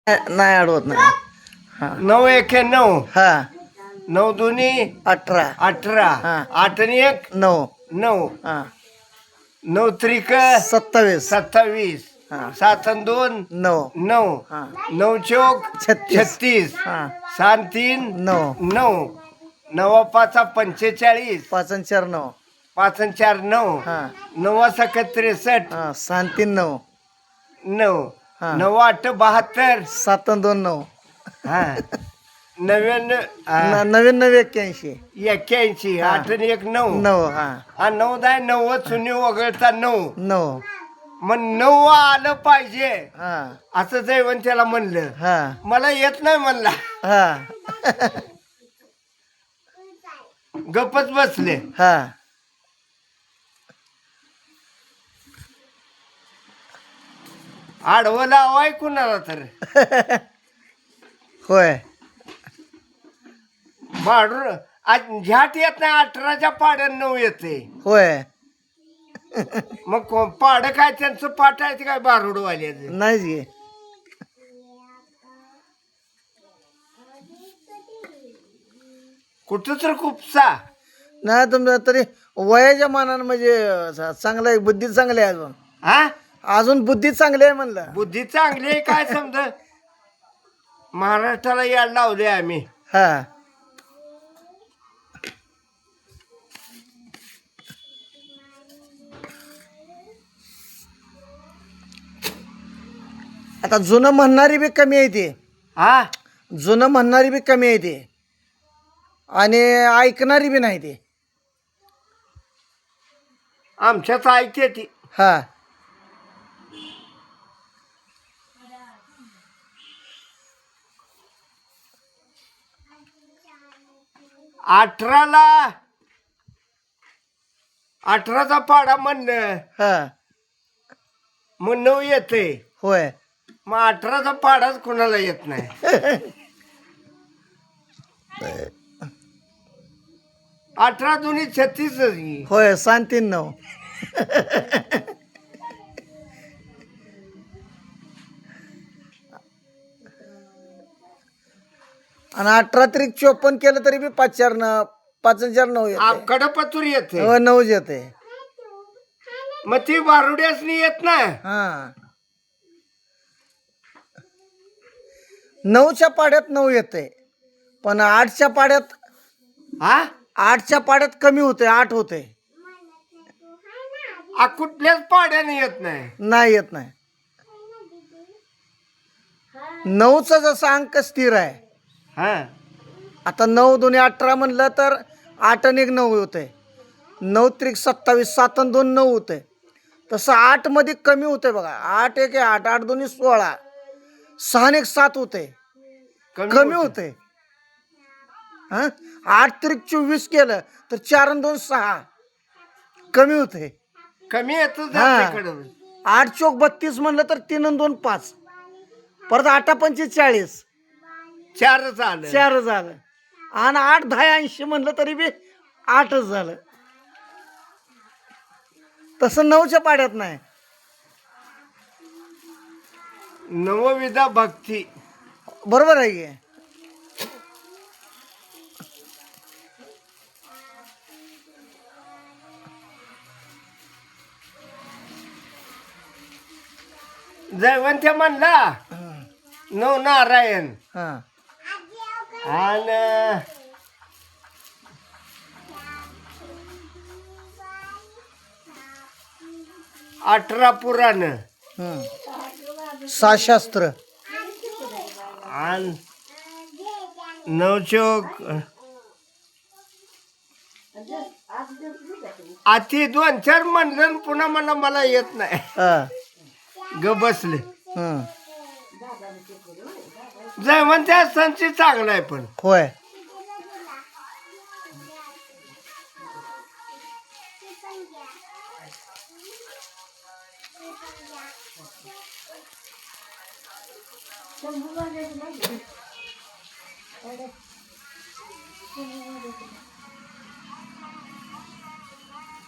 नाही अडवत नाही. हा 9 91 हा 9 दुनी 18 18 हा. 8 आणि 1 9 9 हा 9 त्रिक 27 27 हा 7 आणि 2 9 9 हा 9 चौक 36 36 हा 7 3 9 9 9 5 45 5 आणि 4 9 5 आणि 4 9 हा 9 6 63 हा 6 आणि 3 9 9 हा 9 8 72 7 आणि 2 9 हा 99 नवीन 81 81 हा 8 आणि 1 9 9 हा हा 9 10 90 शून्य वगळता 9 9 मग 9 आलं पाहिजे हा असं जयवंत त्याला म्हणलं. हा मला येत नाही म्हणला. हा गपच बसले. हा आडवं लावाय कुणाला तर होय भाडून आज झ्याट येत नाही 18च्या पाड्यान 9 येते. होय मग पाड काय त्यांचं पाठ आहे ते काय बारुडवाल्याचं. नाहीच घे. कुठं तर खूपसा नाही तुमचं तरी वयाच्या मानानं म्हणजे चांगलं आहे, बुद्धी चांगली आहे अजून. हा अजून बुद्धी चांगली आहे म्हणलं. बुद्धी चांगली आहे काय समज महाराष्ट्राला याड लावले आम्ही. हा आता जुनं म्हणणारी बी कमी आहे ती. हा जुनं म्हणणारी बी कमी आहे ती आणि ऐकणारी बी नाही ती. आमच्यात ऐकते ती. हा 18ला 18चा पाडा म्हणलं हा मग 9 येते. होय मग 18चा पाडाच कुणाला येत नाही. 18 दुनी 36 होय 7 3 9 आणि 18 त्रिक 54 केलं तरी बी 5 4 5 4 9 येते. कडपतूर येते. हो 9 येते. मग ती बारुड्यासनी येत नाही. हा 9च्या पाड्यात 9 येते पण 8च्या पाड्यात हा 8च्या पाड्यात कमी होते 8 होते. कुठल्याच पाड्याने येत नाही. नाही येत नाही. 9चा जसा अंक स्थिर आहे. हा आता 9 2 18 म्हणलं तर 8 आणि 1 9 होते. 9 त्रिक 27 7 आणि 2 9 होते. तसं 8 मध्ये कमी होते बघा. 8 1 8 8 2 16 6 आणि 1 7 होते. कमी होते. हा 8 त्रिक 24 केलं तर 4 आणि 2 6 कमी होते. कमी येत हा 8 चौक 32 म्हणलं तर 3 आणि 2 5 परत 8 पंचे 40 4च आलं. 4 झालं आणि 8 10 80 म्हणलं तरी बी 8च झालं. तसं 9च्या पाड्यात नाही. नवविधा भक्ती बरोबर आहे की. जयवंत म्हणला 9 नारायण हा आणि 18 पुराण हम्म 6 शास्त्र आणि 9 चौक आती 2 4 म्हणलं आणि पुन्हा म्हणलं मला येत नाही. हा ग बसले. हम्म जयवंत संची चांगला आहे पण होय